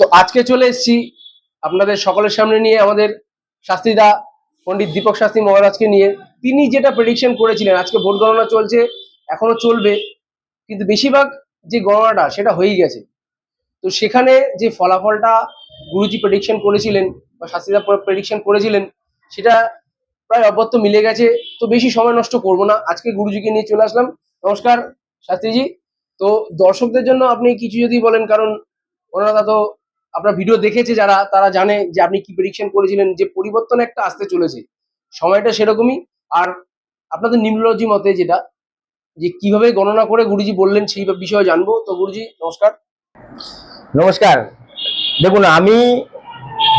তো আজকে চলে এসেছি আপনাদের সকলের সামনে নিয়ে আমাদের শাস্ত্রীদা পণ্ডিত দীপক শাস্ত্রী মহারাজকে নিয়ে। তিনি যেটা প্রেডিকশন করেছিলেন, আজকে ভোট গণনা চলছে, এখনো চলবে, কিন্তু বেশিরভাগ যে গণনাটা সেটা হয়েই গেছে। তো সেখানে যে ফলাফলটা গুরুজি প্রেডিকশন করেছিলেন বা শাস্ত্রীদা প্রেডিকশন করেছিলেন সেটা প্রায় অব্যত্ত মিলে গেছে। তো বেশি সময় নষ্ট করব না, আজকে গুরুজিকে নিয়ে চলে আসলাম। নমস্কার শাস্ত্রীজি। তো দর্শকদের জন্য আপনি কিছু যদি বলেন, কারণ ওনারা তো আপনার ভিডিও দেখেছে, যারা তারা জানে যে আপনি কি প্রেডিকশন করেছিলেন, যে পরিবর্তন একটা আসতে চলেছে, সময়টা সেরকমই। আর আপনাদের নিউমোলজি মতে যেটা, যে কিভাবে গণনা করে গুরুজি বললেন সেই বিষয়ে জানবো। তো গুরুজি নমস্কার। নমস্কার। দেখুন, আমি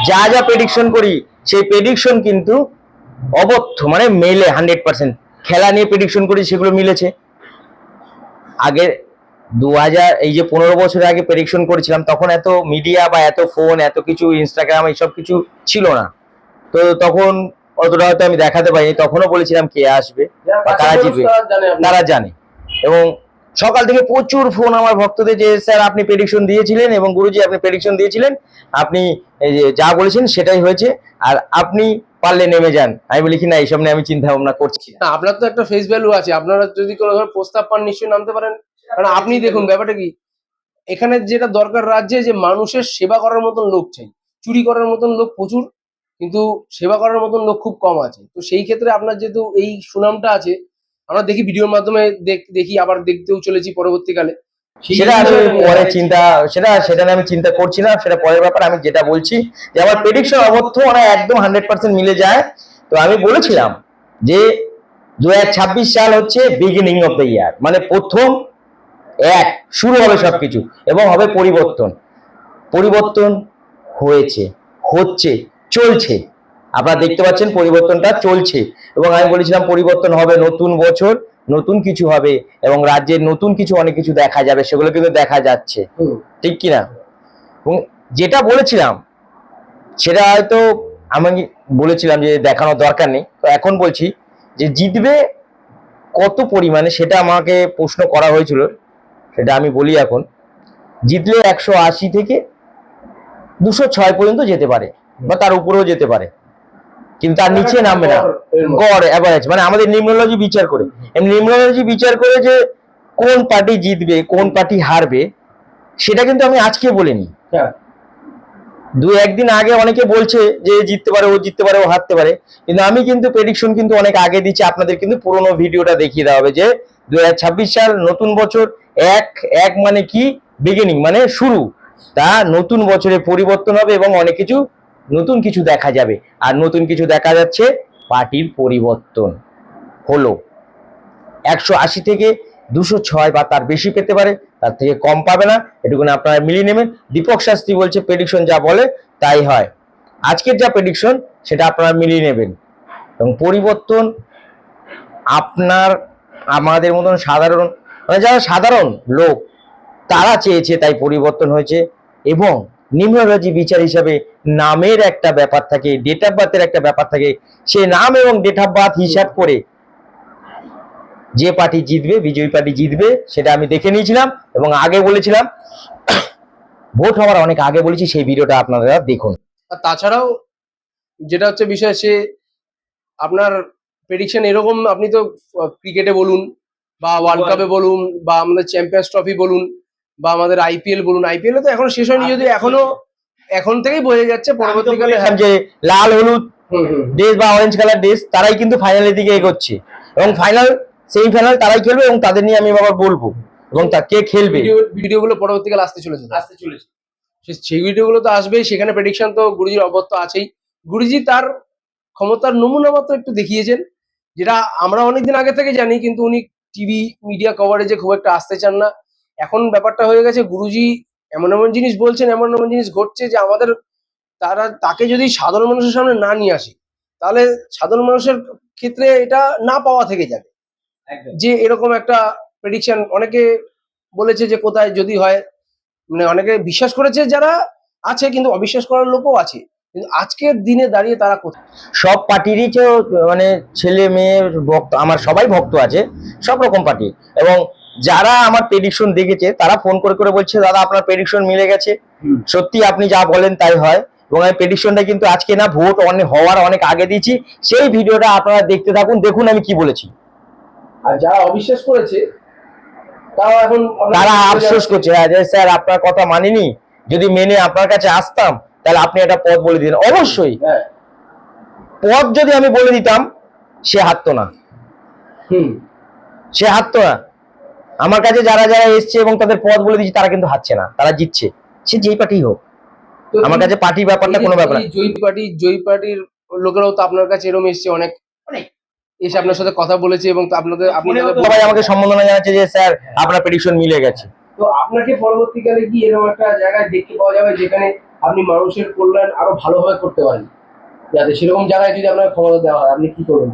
যা যা প্রেডিকশন করি সেই প্রেডিকশন কিন্তু অবশ্য মানে মেলে 100%। খেলা নিয়ে প্রেডিকশন করি, সেগুলো মিলেছে। আগে 2000 এই যে 15 বছর আগে প্রেডিকশন করেছিলাম, তখন এত মিডিয়া বা এত ফোন, এত কিছু ইনস্টাগ্রাম এইসব কিছু ছিল না। তো তখন অতটা হয়তো আমি দেখাতে পারিনি। তখনও বলেছিলাম কে আসবে বা কারা জিতবে, তারা জানে। এবং সকাল থেকে প্রচুর ফোন আমার ভক্তদের, যে স্যার আপনি প্রেডিকশন দিয়েছিলেন এবং গুরুজি আপনি প্রেডিকশন দিয়েছিলেন, আপনি এই যে যা বলেছেন সেটাই হয়েছে, আর আপনি পারলে নেমে যান। আমি বলি কি না, এইসব নিয়ে আমি চিন্তা ভাবনা করছি না। না, আপনার তো একটা ফেস ভ্যালু আছে, আপনারা যদি কোনো ধরনের প্রস্তাব পান নিশ্চয়ই নামতে পারেন। কারণ আপনি দেখুন ব্যাপারটা কি, এখানে যেটা দরকার রাজ্যে, যে মানুষের সেবা করার মতন লোক চাই। চুরি করার মতন লোক প্রচুর, কিন্তু সেবা করার মতন লোক খুব কম আছে। তো সেই ক্ষেত্রে আপনার যেহেতু এই সুনামটা আছে, আমরা দেখি ভিডিওর মাধ্যমে দেখি, আবার দেখতেও চলেছি পরবর্তীকালে। সেটা আমি পরে চিন্তা, সেটা সেটা নিয়ে আমি চিন্তা করছি না, সেটা পরের ব্যাপার। আমি যেটা বলছি যে আমার প্রেডিকশন অবশ্য মানে একদম 100% মিলে যায়। তো আমি বলেছিলাম যে 2026 সাল হচ্ছে বিগিনিং অফ দ্য ইয়ার, মানে প্রথম শুরু হবে সবকিছু এবং হবে পরিবর্তন। পরিবর্তন হয়েছে, হচ্ছে, চলছে। আপনারা দেখতে পাচ্ছেন পরিবর্তনটা চলছে। এবং আমি বলেছিলাম পরিবর্তন হবে, নতুন বছর নতুন কিছু হবে এবং রাজ্যের নতুন কিছু, অনেক কিছু দেখা যাবে, সেগুলো কিন্তু দেখা যাচ্ছে, ঠিক কিনা? এবং যেটা বলেছিলাম সেটা হয়তো আমি বলেছিলাম যে দেখানোর দরকার নেই, তো এখন বলছি যে জিতবে কত পরিমাণে, সেটা আমাকে প্রশ্ন করা হয়েছিল, সেটা আমি বলি এখন। জিতলে 180 থেকে 206 পর্যন্ত যেতে পারে বা তার উপরেও যেতে পারে, কিন্তু তার নিচে নামবে না। গড় অ্যাভারেজ মানে আমাদের নিউমোলজি বিচার করে, নিউমোলজি বিচার করে যে কোন পার্টি জিতবে কোন পার্টি হারবে, সেটা কিন্তু আমি আজকে বলিনি। দু একদিন আগে অনেকে বলছে যে জিততে পারে, ও জিততে পারে, ও হারতে পারে, কিন্তু আমি কিন্তু প্রেডিকশন কিন্তু অনেক আগে দিচ্ছি। আপনাদের কিন্তু পুরোনো ভিডিওটা দেখিয়ে দেওয়া হবে যে 2026 সাল নতুন বছর। এক এক মানে কি, বিগিনিং মানে শুরু। তা নতুন বছরে পরিবর্তন হবে এবং অনেক কিছু নতুন কিছু দেখা যাবে। আর নতুন কিছু দেখা যাচ্ছে, পার্টির পরিবর্তন হলো। 180 থেকে 206 বা তার বেশি পেতে পারে, তার থেকে কম পাবে না, এটুকুনি আপনারা মিলিয়ে নেবেন। দীপক শাস্ত্রী বলছে প্রেডিকশন যা বলে তাই হয়। আজকের যা প্রেডিকশন সেটা আপনারা মিলিয়ে নেবেন। এবং পরিবর্তন আপনার আমাদের মতন সাধারণ, মানে যারা সাধারণ লোক তারা চেয়েছে, তাই পরিবর্তন হয়েছে। এবং নিউমোলজি বিচার হিসাবে নামের একটা ব্যাপার থাকে, ডেট অফ বার্থের একটা ব্যাপার থাকে। সে নাম এবং ডেট অফ বার্থ হিসাব করে যে পার্টি জিতবে, বিজয়ী পার্টি জিতবে, সেটা আমি দেখে নিয়েছিলাম এবং আগে বলেছিলাম। ভোট হওয়ার অনেক আগে বলেছি, সেই ভিডিওটা আপনারা দেখুন। আর তাছাড়াও যেটা হচ্ছে বিষয়, সে আপনার প্রেডিকশন এরকম, আপনি তো ক্রিকেটে বলুন বা ওয়ার্ল্ড কাপে বলুন বা আমাদের চ্যাম্পিয়ন্স ট্রফি বলুন বা আমাদের আইপিএল বলুন, আইপিএল তো এখনো শেষ হয়নি, যদি এখনো এখন থেকেই বোঝা যাচ্ছে পরবর্তীকালে যে লাল হলুদ ড্রেস বা অরেঞ্জ কালার ড্রেস, তারাই কিন্তু ফাইনালের দিকে এগোচ্ছে এবং ফাইনাল সেমিফাইনাল তারাই খেলবে এবং তাদের নিয়ে আমি আবার বলবো এবং তা কে খেলবে। ভিডিওগুলো পরবর্তীকালে আসতে চলেছে। সেই ভিডিওগুলো তো আসবেই, সেখানে প্রেডিকশন তো গুরুজির অবত্য আছেই। গুরুজি তার ক্ষমতার নমুনা মাত্র একটু দেখিয়েছেন, যেটা আমরা অনেকদিন আগে থেকে জানি, কিন্তু উনি টিভি মিডিয়া কভারেজে খুব একটা আসতে চান না। এখন ব্যাপারটা হয়ে গেছে, গুরুজি এমন এমন জিনিস বলছেন, এমন এমন জিনিস ঘটছে, যে আমাদের তাকে যদি সাধারণ মানুষের সামনে না নিয়ে আসে, তাহলে সাধারণ মানুষের ক্ষেত্রে এটা না পাওয়া থেকে যাবে। যে এরকম একটা প্রেডিকশন অনেকে বলেছে যে কোথায় যদি হয়, মানে অনেকে বিশ্বাস করেছে যারা আছে, কিন্তু অবিশ্বাস করার লোকও আছে। কিন্তু আজকের দিনে দাঁড়িয়ে তারা কোথায়? সব পার্টিরই তো মানে ছেলে মেয়ে ভক্ত, আমার সবাই ভক্ত আছে, সব রকম পার্টি। এবং যারা আমার প্রেডিকশন দেখেছে তারা ফোন করে করে বলছে দাদা আপনার প্রেডিকশন মিলে গেছে, সত্যি আপনি যা বলেন তাই হয়। এবং আমি প্রেডিকশনটা কিন্তু আজকে না, ভোট অনেক হওয়ার অনেক আগে দিয়েছি। সেই ভিডিওটা আপনারা দেখতে থাকুন, দেখুন আমি কি বলেছি। আর যারা অবিশ্বাস করেছে তারা এখন তারা আফসোস করছে, হ্যাঁ, যে স্যার আপনার কথা মানিনি, যদি মেনে আপনার কাছে আসতাম তাহলে আপনি একটা পথ বলে দিতেন। অবশ্যই হ্যাঁ। পথ যদি আমি বলে দিতাম সে হারতো না, সে হারতো না। আমার কাছে যারা যারা এসছে এবং তাদের পথ বলে দিচ্ছি তারা কিন্তু হারছে না, তারা জিতছে, সে যেই পার্টি হোক। তো আমার কাছে পার্টি ব্যাপারটা কোনো ব্যাপার না। জয়ী পার্টির লোকেরাও তো আপনার কাছে এরকম এসছে, অনেক এসে আপনার সাথে কথা বলেছে এবং আপনি সবাই আমাকে সম্বোধনা জানাচ্ছে যে স্যার আপনার প্রেডিকশন মিলে গেছে। তো আপনাকে পরবর্তীকালে কি এরকম একটা জায়গায় দেখতে পাওয়া যাবে যেখানে আপনি মানুষের কল্যাণ আরো ভালোভাবে করতে পারেন, যাতে সেরকম জায়গায় যদি আপনার ক্ষমতা দেওয়া হয় আপনি কি করবেন?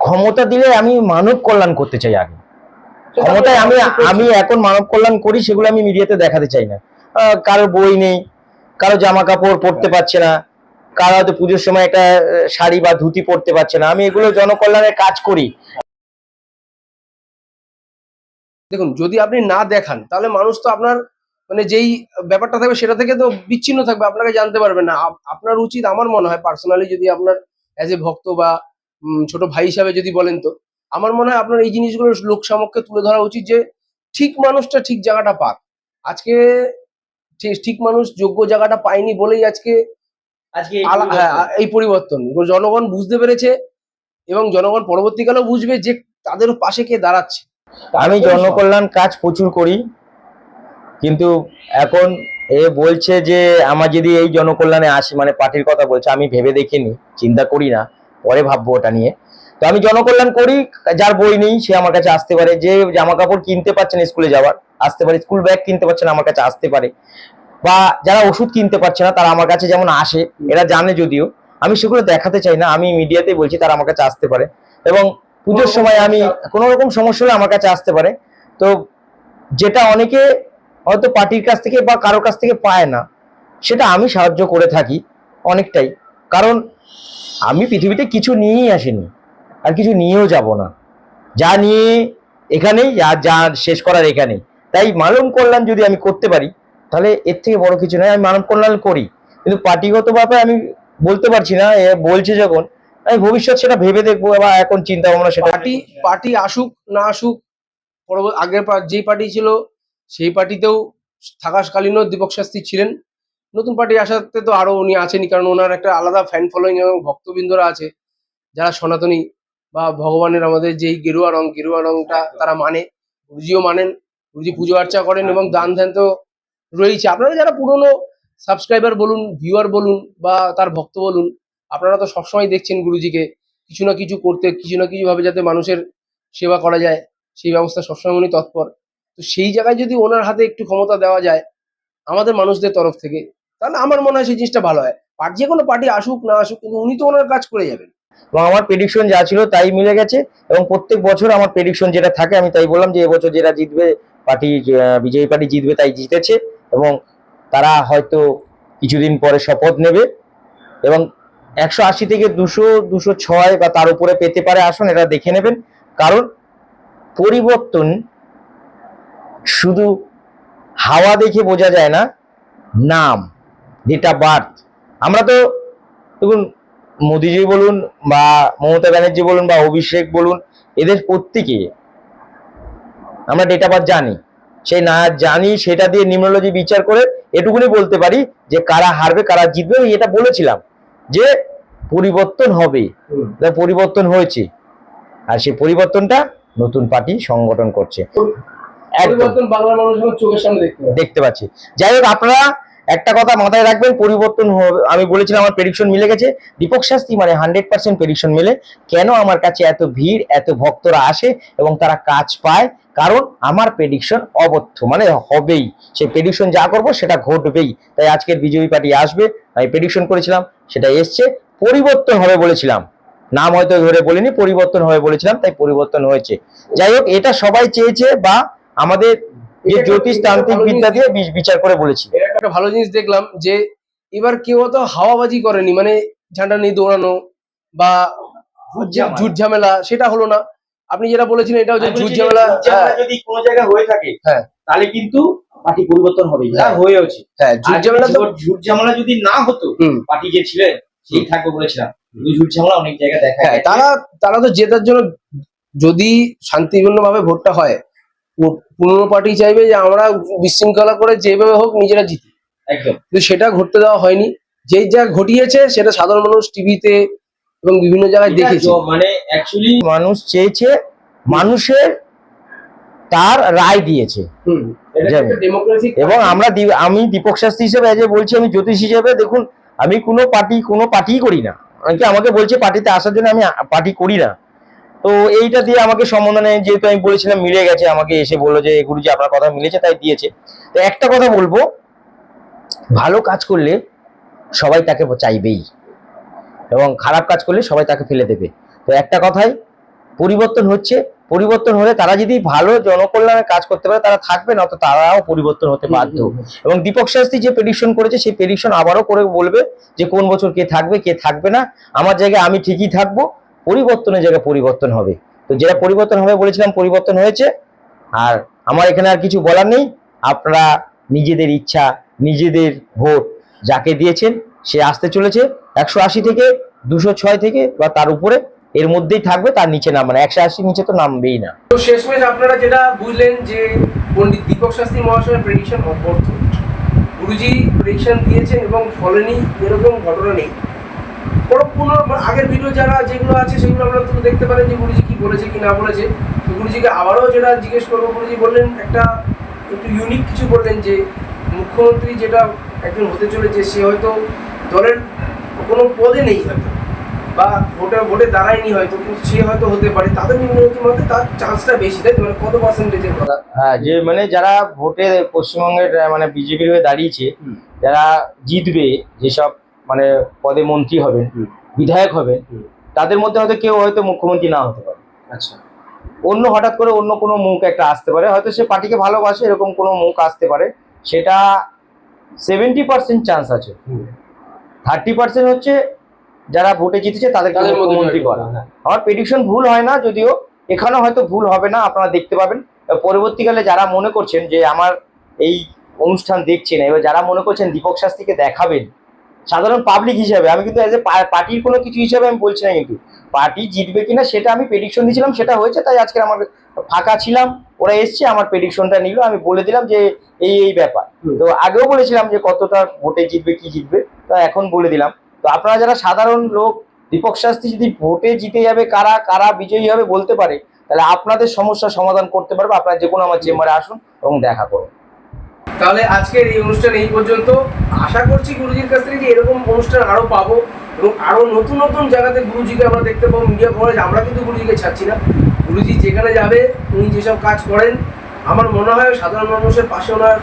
ক্ষমতা দিলে আমি মানব কল্যাণ করতে চাই আগে। ক্ষমতায় আমি আমি এখন মানব কল্যাণ করি, সেগুলো আমি মিডিয়াতে দেখাতে চাই না। কারো বই নেই, কারো জামা কাপড় পরতে পারছে না, কারো হয়তো পুজোর সময় একটা শাড়ি বা ধুতি পরতে পারছে না, আমি এগুলো জনকল্যাণের কাজ করি। দেখুন, যদি আপনি না দেখান তাহলে মানুষ তো আপনার মানে যেই ব্যাপারটা থাকবে সেটা থেকে তো বিচ্ছিন্ন থাকবে, আপনাকে জানতে পারবে না। আপনার উচিত, আমার মনে হয় পার্সোনালি, যদি আপনার অ্যাজ এ ভক্ত বা ছোট ভাই হিসাবে যদি বলেন, তো আমার মনে হয় আপনার এই জিনিসগুলো লোক সমক্ষে তুলে ধরা উচিত, যে ঠিক মানুষটা ঠিক জায়গাটা পাক। আজকে ঠিক মানুষ যোগ্য জায়গাটা পায়নি বলেই আজকে হ্যাঁ, এই পরিবর্তন জনগণ বুঝতে পেরেছে, এবং জনগণ পরবর্তীকালেও বুঝবে যে তাদের পাশে কে দাঁড়াচ্ছে। আমি জনকল্যাণ কাজ প্রচুর করি, কিন্তু এখন এ বলছে যে আমার যদি এই জনকল্যাণে আসি, মানে পার্টির কথা বলছে, আমি ভেবে দেখিনি, চিন্তা করি না, পরে ভাববো ওটা নিয়ে। তো আমি জনকল্যাণ করি, যার বই নেই সে আমার কাছে আসতে পারে, যে জামা কাপড় কিনতে পারছে না স্কুলে যাওয়ার আসতে পারে, স্কুল ব্যাগ কিনতে পারছে না আমার কাছে আসতে পারে, বা যারা ওষুধ কিনতে পারছে না তারা আমার কাছে যেমন আসে, এরা জানে, যদিও আমি সেগুলো দেখাতে চাই না, আমি মিডিয়াতেই বলছি তারা আমার কাছে আসতে পারে। এবং পুজোর সময় আমি কোনো রকম সমস্যা হলে আমার কাছে আসতে পারে। তো যেটা অনেকে হয়তো পার্টির কাছ থেকে বা কারো কাছ থেকে পায় না, সেটা আমি সাহায্য করে থাকি অনেকটাই। কারণ আমি পৃথিবীতে কিছু নিয়েই আসিনি, আর কিছু নিয়েও যাব না, যা নিয়ে এখানেই, আর যা শেষ করার এখানেই। তাই মানব কল্যাণ যদি আমি করতে পারি তাহলে এর থেকে বড় কিছু নয়। আমি মানব কল্যাণ করি, কিন্তু পার্টিগতভাবে আমি বলতে পারছি না। এ বলছে যখন, আমি ভবিষ্যৎ সেটা ভেবে দেখবো, বা এখন চিন্তা ভাবনা সেটা। পার্টি আসুক না আসুক, আগের যেই পার্টি ছিল সেই পার্টিতেও থাকাকালীনও দীপক শাস্ত্রী ছিলেন। নতুন পার্টি আসাতে তো আরো উনি আছেনই, কারণ ওনার একটা আলাদা ফ্যান ফলোয়িং এবং ভক্তবৃন্দরা আছে যারা সনাতনী বা ভগবানের আমাদের যেই গেরুয়া রংটা তারা মানে, গুরুজিও মানেন, গুরুজি পুজো আর্চা করেন এবং দান ধ্যান তো রয়েছে। আপনারা যারা পুরনো সাবস্ক্রাইবার বলুন, ভিউয়ার বলুন বা তার ভক্ত বলুন, আপনারা তো সবসময় দেখছেন গুরুজিকে কিছু না কিছু করতে, কিছু না কিছু ভাবে যাতে মানুষের সেবা করা যায় সেই ব্যবস্থা সবসময় উনি তৎপর। তো সেই জায়গায় যদি ওনার হাতে একটু ক্ষমতা দেওয়া যায় আমাদের মানুষদের তরফ থেকে, তাহলে আমার মনে হয় সেই জিনিসটা ভালো হয়। যে কোনো পার্টি আসুক না আসুক, কিন্তু উনি তো ওনার কাজ করে যাবেন। এবং আমার প্রেডিকশন যা ছিল তাই মিলে গেছে। এবং প্রত্যেক বছর আমার প্রেডিকশন যেটা থাকে, আমি তাই বললাম যে এবছর যেটা জিতবে পার্টি, বিজয়ী পার্টি জিতবে, তাই জিতেছে। এবং তারা হয়তো কিছুদিন পরে শপথ নেবে, এবং 180 থেকে 200, 206 বা তার উপরে পেতে পারে আসন, এটা দেখে নেবেন। কারণ পরিবর্তন শুধু হাওয়া দেখে বোঝা যায় না, নাম, ডেট অফ বার্থ। আমরা তো দেখুন, মোদিজি বলুন বা মমতা ব্যানার্জি বলুন বা অভিষেক বলুন, এদের প্রত্যেকে আমরা ডেট অফ বার্থ জানি। সেই না জানি সেটা দিয়ে নিউমোলজি বিচার করে এটুকুনি বলতে পারি যে কারা হারবে কারা জিতবে। এটা বলেছিলাম যে পরিবর্তন হবে, পরিবর্তন হয়েছে, আর সেই পরিবর্তনটা নতুন পার্টি সংগঠন করছে। পরিবর্তন বাংলার মানুষ চোখের সামনে দেখতে পাচ্ছি। যাই হোক, আপনারা একটা কথা মাথায় রাখবেন, পরিবর্তন হবে। আমি বলেছিলাম আমার প্রেডিকশন মিলে গেছে, দীপক শাস্ত্রী মানে 100% প্রেডিকশন মিলে। কেন আমার কাছে এত ভিড়, এত ভক্তরা আসে এবং তারা কাজ পায়? কারণ আমার প্রেডিকশন অবদ্ধ, মানে হবেই, সেই প্রেডিকশন যা করবো সেটা ঘটবেই। তাই আজকের বিজেপি পার্টি আসবে, আমি প্রেডিকশন করেছিলাম, সেটা এসছে। পরিবর্তন হবে বলেছিলাম, নাম হয়তো ধরে বলিনি, পরিবর্তন হবে বলেছিলাম, তাই পরিবর্তন হয়েছে। যাই হোক, এটা সবাই চেয়েছে, বা আমাদের যে জ্যোতিষ তান্ত্রিক বিদ্যা দিয়ে বিচার করে বলেছি। একটা ভালো জিনিস দেখলাম যে এবার কেউ অত হাওয়াবাজি করেনি, মানে ঝান্ডা নিয়ে দৌড়ানো বা ঝুট ঝামেলা সেটা হলো না। আপনি যেটা বলেছিলেন এটা হচ্ছে আমি ঝুট বলছি যে ঝামেলা। ঝুট ঝামেলা যদি কোনো জায়গায় হয়ে থাকে হ্যাঁ তাহলে কিন্তু পার্টি পরিবর্তন হবে, যা হ্যাঁ। হয়েছে। হ্যাঁ আর ঝুট ঝামেলা তো ঝুট ঝামেলা যদি না হতো, হুম। পার্টি যে ছিলেন সেই থাকবে বলেছিলাম, কিন্তু ঝুট ঝামেলা অনেক জায়গায় দেখা হ্যাঁ গেছে। তারা তো জেতার জন্য, যদি শান্তিপূর্ণভাবে ভোটটা হয়, পুরনো পার্টি চাইবে যে আমরা বিশৃঙ্খলা করে যেভাবে হোক নিজেরা জিতি, একদম। কিন্তু সেটা ঘটতে দেওয়া হয়নি। যেই যা ঘটিয়েছে সেটা সাধারণ মানুষ টিভিতে এবং বিভিন্ন জায়গায় এটা দেখেছে। মানে অ্যাকচুয়ালি মানুষ চেয়েছে, মানুষের তার রায় দিয়েছে। এটা যাবে। একটা ডেমোক্রেসি এবং আমি দীপক শাস্ত্রী হিসেবে আজ বলছি, আমি জ্যোতিষ হিসেবে দেখুন, আমি কোনো পার্টিই করি না। অনেকে আমাকে বলছে পার্টিতে আসার জন্য, আমি পার্টি করি না। তো এইটা দিয়ে আমাকে সম্বোধনে, যেহেতু আমি বলেছিলাম মিলে গেছে, আমাকে এসে বললো যে গুরুজি আপনার কথা মিলেছে, তাই দিয়েছে। তো একটা কথা বলবো, ভালো কাজ করলে সবাই তাকে চাইবেই, এবং খারাপ কাজ করলে সবাই তাকে ফেলে দেবে। তো একটা কথাই, পরিবর্তন হচ্ছে, পরিবর্তন হলে তারা যদি ভালো জনকল্যাণের কাজ করতে পারে তারা থাকবে, না তো তারাও পরিবর্তন হতে বাধ্য। এবং দীপক শাস্ত্রী যে প্রেডিকশন করেছে, সেই প্রেডিকশন আবারও করে বলবে যে কোন বছর কে থাকবে কে থাকবে না। আমার জায়গায় আমি ঠিকই থাকবো, পরিবর্তনের জায়গায় পরিবর্তন হবে। তো যেটা পরিবর্তন হবে বলেছিলাম, পরিবর্তন হয়েছে। আর আমার এখানে আর কিছু বলার নেই। আপনারা নিজেদের ইচ্ছা, নিজেদের ভোট যাকে দিয়েছেন সে আসতে চলেছে 180 থেকে 206 থেকে বা তার উপরে, এর মধ্যেই থাকবে, তার নিচে নামবে না। 180 নিচে তো নামবেই না। তো শেষমেশ আপনারা যেটা বুঝলেন যে পণ্ডিত দীপক শাস্ত্রী মহাশয়ের প্রেডিকশন অপর্থ। গুরুজি প্রেডিকশন দিয়েছেন এবং ফলেনি এরকম ঘটনা নেই। কোনো আগের ভিডিও যেগুলো আছে সেগুলো আপনারা তো দেখতে পারেন যে গুরুজি কি বলেছে কি না বলেছে। তো গুরুজিকে আবারও যেটা জিজ্ঞেস করবো, গুরুজি বললেন একটু ইউনিক কিছু বললেন যে মুখ্যমন্ত্রী যেটা একজন হতে চলেছে সে হয়তো দলের কোনো পদে নেই হয়তো, বা ভোটে দাঁড়ায়নি হয়তো, কিন্তু সে হয়তো হতে পারে। তাদের নিম্নমন্ত্রীর মধ্যে তার চান্সটা বেশি, তাই তো? মানে কত পার্সেন্টেজের কথা? হ্যাঁ, যে মানে যারা ভোটে পশ্চিমবঙ্গের মানে বিজেপির হয়ে দাঁড়িয়েছে, যারা জিতবে, যেসব মানে পদে মন্ত্রী হবেন, বিধায়ক হবেন, তাদের মধ্যে হয়তো কেউ হয়তো মুখ্যমন্ত্রী না হতে পারে। আচ্ছা। অন্য হঠাৎ করে অন্য কোনো মুখ একটা আসতে পারে, হয়তো সে পার্টিকে ভালোবাসে, এরকম কোনো মুখ আসতে পারে। সেটা 70% চান্স আছে। 30% হচ্ছে যারা ভোটে জিতেছে তাদেরকে তাদের মধ্যে মুখ্যমন্ত্রী জয় করা। করা, হ্যাঁ। আমার প্রেডিকশন ভুল হয় না, যদিও এখানে হয়তো ভুল হবে না, আপনারা দেখতে পাবেন। পরবর্তীকালে যারা মনে করছেন যে আমার এই অনুষ্ঠান দেখছেন, এবার যারা মনে করছেন দীপক শাস্ত্রীকে দেখাবেন সাধারণ পাবলিক হিসাবে, আমি কিন্তু এজ এ পার্টির কোনো কিছু হিসাবে আমি বলছি না, কিন্তু পার্টি জিতবে কিনা সেটা আমি প্রেডিকশন দিয়েছিলাম, সেটা হয়েছে। তাই আজকে আমার ফাঁকা ছিলাম, ওরা এসছে, আমার প্রেডিকশনটা নিল, আমি বলে দিলাম যে এই ব্যাপার। তো আগেও বলেছিলাম যে কতটা ভোটে জিতবে কি জিতবে, তা এখন বলে দিলাম। তো আপনারা যারা সাধারণ লোক, দীপক শাস্ত্রী যদি ভোটে জিতে যাবে, কারা কারা বিজয়ী হবে বলতে পারে, তাহলে আপনাদের সমস্যার সমাধান করতে পারবে। আপনারা যে কোনো আমার চেম্বারে আসুন এবং দেখা করুন। তাহলে আজকের এই অনুষ্ঠান এই পর্যন্ত। আশা করছি গুরুজির কাছ থেকে যে এরকম অনুষ্ঠান আরো পাবো, এবং আরো নতুন নতুন জায়গাতে গুরুজিকে আমরা দেখতে পাবো মিডিয়া কভারেজ। আমরা কিন্তু গুরুজিকে ছাড়ছি না। গুরুজি যেখানে যাবে, উনি যেসব কাজ করেন, আমার মনে হয় সাধারণ মানুষের পাশে ওনার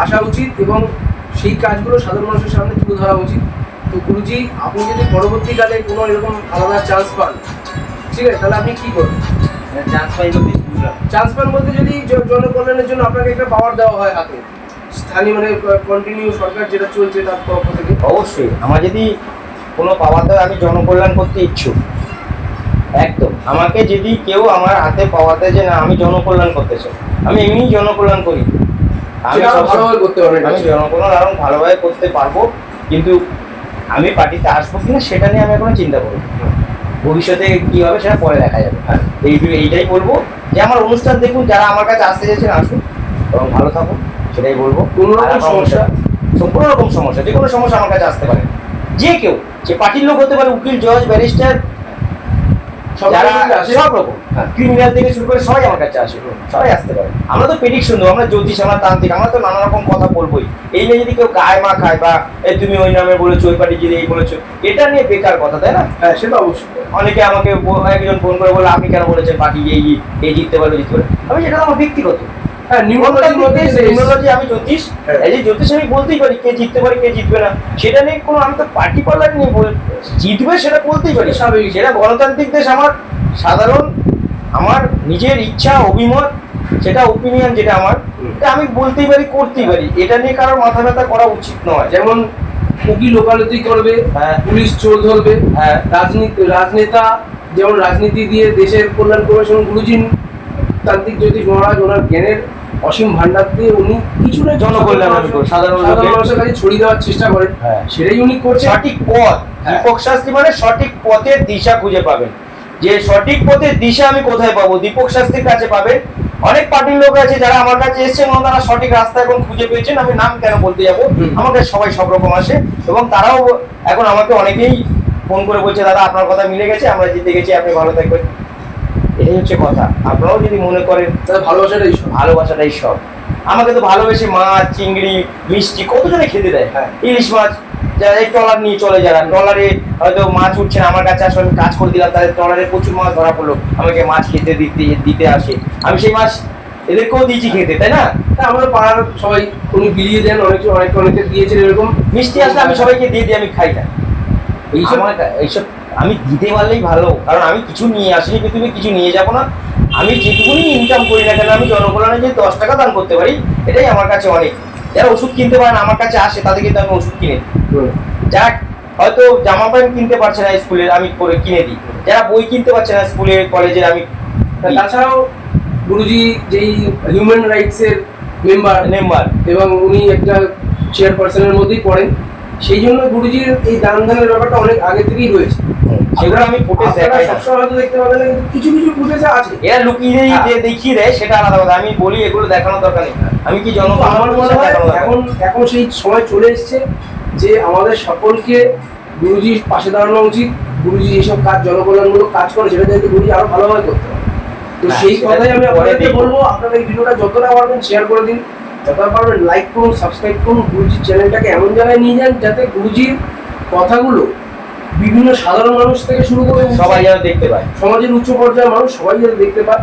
আসা উচিত এবং সেই কাজগুলো সাধারণ মানুষের সামনে তুলে ধরা উচিত। তো গুরুজি, আপনি যদি পরবর্তীকালে কোনো এরকম আলাদা চান্স পান, ঠিক আছে, তাহলে আপনি কি করবেন? চান্স পান বলতে, যদি জনকল্যাণের জন্য আপনাকে একটা পাওয়ার দেওয়া হয় হাতে, স্থানীয় মানে কন্টিনিউ সরকার যেটা চলছে তার পক্ষ থেকে। অবশ্যই আমার যদি কোনো পাওয়ার দেয়, আমি জনকল্যাণ করতে ইচ্ছুক। একদম, আমাকে যদি কেউ আমার হাতে পাওয়া দেয় যে না আমি জনকল্যাণ করতে চাই, আমি এমনি জনকল্যাণ করি। আমি ভালোভাবে করতে পারবেন, আমি জনকল্যাণ আরো ভালোভাবে করতে পারবো, কিন্তু আমি পার্টিতে আসবো কিনা সেটা নিয়ে আমি এখনো চিন্তা করবো। ভবিষ্যতে কি হবে সেটা পরে দেখা যাবে। এইটাই বলবো যে আমার অনুষ্ঠান দেখুন, যারা আমার কাছে আসতে চাইছেন আসুন এবং ভালো থাকুন, সেটাই বলবো। কোনো রকম সমস্যা, সম্পূর্ণ রকম সমস্যা, যে কোনো সমস্যা আমার কাছে আসতে পারে, যে কেউ, সে পার্টির লোক হতে পারে, উকিল, জজ, ব্যারিস্টার, যারা সব রকম, ক্রিমিনাল থেকে শুরু করে সবাই আমার কাছে আসে, সবাই আসতে পারে। আমরা তো প্রেডিকশন দেবো, আমরা জ্যোতিষ, আমরা তান্ত্রিক, আমরা তো নানা রকম কথা বলবোই। এই নিয়ে যদি কেউ গায়ে মা খায় বা তুমি ওই নামে বলেছো, ওই পার্টি যদি এই বলেছো, এটা নিয়ে বেকার কথা, তাই না? হ্যাঁ সেটা অবশ্যই। অনেকে আমাকে একজন ফোন করে বলে আপনি কেন বলেছেন পার্টি এই জিততে পারবে জিততে পারে। আমি সেটা আমার ব্যক্তিগত, হ্যাঁ, নিউমোলজি, আমি জ্যোতিষ, এই যে জ্যোতিষ আমি বলতেই পারি কে জিততে পারে কে জিতবে না, সেটা নিয়ে কোনো, আমি তো পার্টি পার্লার নিয়ে জিতবে সেটা বলতেই পারি। স্বাভাবিক, সেটা গণতান্ত্রিক দেশ। আমার সাধারণ, আমার নিজের ইচ্ছা, অভিমত, সেটা ওপিনিয়ন যেটা আমার, এটা আমি বলতেই পারি, করতেই পারি। এটা নিয়ে কারোর মাথা ব্যথা করা উচিত নয়। যেমন উকিল ওকালতি করবে, হ্যাঁ, পুলিশ চোর ধরবে, হ্যাঁ, রাজনেতা যেমন রাজনীতি দিয়ে দেশের কল্যাণ করেছেন গুরুজি তান্ত্রিক জ্যোতিষ মহারাজ, ওনার জ্ঞানের অসীম ভান্ডার দিয়ে উনি কিছুটা জনকল্যাণ সাধারণ লোকের মানুষের কাছে ছড়িয়ে দেওয়ার চেষ্টা করেন। হ্যাঁ। সেটাই উনি করছেন। সঠিক পথ, হ্যাঁ। দীপক শাস্ত্রী মানে সঠিক পথের দিশা খুঁজে পাবেন। যে সঠিক পথের দিশা আমি কোথায় পাবো, দীপক শাস্ত্রীর কাছে পাবেন। অনেক পার্টির লোক আছে যারা আমার কাছে এসেছেন এবং তারা সঠিক রাস্তা এখন খুঁজে পেয়েছেন, আমি নাম কেন বলতে যাবো, আমার কাছে সবাই সব রকম আসে এবং তারাও এখন আমাকে অনেকেই ফোন করে বলছে দাদা আপনার কথা মিলে গেছে, আমরা জিতে গেছি, আপনি ভালো থাকবেন। এটাই হচ্ছে কথা। আপনারাও যদি মনে করেন তাহলে ভালোবাসাটাই সব। ভালোবাসাটাই সব। আমাকে তো ভালোবেসে মাছ, চিংড়ি, মিষ্টি কতজনে খেতে দেয়। হ্যাঁ। ইলিশ মাছ যারা এই ট্রলার নিয়ে চলে, যারা ট্রলারে হয়তো মাছ উঠছে না, আমার কাছে আসলে আমি কাজ করে দিলাম, তাদের ট্রলারে প্রচুর মাছ ধরা পড়লো, আমাকে মাছ খেতে দিতে আসে, আমি সেই মাছ এদেরকেও দিয়েছি খেতে, তাই না? তা আমাদের পাড়ার সবাই উনি বিলিয়ে দেন, অনেকে দিয়েছেন এরকম। মিষ্টি আসলে আমি সবাইকে দিয়ে দিই, আমি খাই না। এইসব আমি দিতে পারলেই ভালো, কারণ আমি কিছু নিয়ে আসিনি পৃথিবী, কিছু নিয়ে যাবো না। আমি যেটুকুনি ইনকাম করি না কেন, আমি জনকল্যাণে যদি 10 টাকা দান করতে পারি, এটাই আমার কাছে অনেক। যারা ওষুধ কিনতে পারে না আমার কাছে আসে, তাদের কিন্তু আমি ওষুধ কিনে দিই। যারা হয়তো জামা প্যান্ট কিনতে পারছে না স্কুলের, আমি করে কিনে দিই। যারা বই কিনতে পারছে না স্কুলের কলেজের, আমি। তাছাড়াও গুরুজি যেই হিউম্যান রাইটস এর মেম্বার এবং উনি একটা চেয়ারপারসনের মধ্যেই পড়েন, সেই জন্য গুরুজির এই দান ধ্যানের ব্যাপারটা অনেক আগে থেকেই রয়েছে। সেগুলো আমি ফুটেজ দেখাই না, সবসময় হয়তো দেখতে পাবেন না, কিন্তু কিছু কিছু ফুটেজ আছে। এরা লুকিয়ে দেখিয়ে দেয়, সেটা আলাদা কথা। আমি বলি এগুলো দেখানোর দরকার নেই, আমি কি আমার মনে হয় এখন সেই সময় চলে এসেছে যে আমাদের সকলকে গুরুজির পাশে দাঁড়ানো উচিত। গুরুজি এইসব কাজ, জনকল্যাণমূলক কাজ করে, সেটা যাতে গুরুজি আরো ভালোভাবে করতে পারে। তো সেই কথাই আমি আপনাদেরকে বলবো, আপনারা এই ভিডিওটা যতটা পারবেন শেয়ার করে দিন, যতটা পারবেন লাইক করুন, সাবস্ক্রাইব করুন, গুরুজির চ্যানেলটাকে এমন জায়গায় নিয়ে যান যাতে গুরুজির কথাগুলো বিভিন্ন সাধারণ মানুষ থেকে শুরু করে সবাই যেন দেখতে পায়, সমাজের উচ্চ পর্যায়ের মানুষ সবাই যেন দেখতে পায়।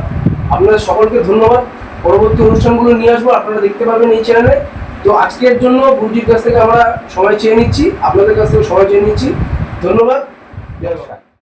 আপনাদের সকলকে ধন্যবাদ। পরবর্তী অনুষ্ঠানগুলো নিয়ে আসবো, আপনারা দেখতে পাবেন এই চ্যানেলে। তো আজকের জন্য গুরুজির কাছ থেকে আমরা সময় চেয়ে নিচ্ছি, আপনাদের কাছ থেকে সময় চেয়ে নিচ্ছি। ধন্যবাদ। জয় বাবা।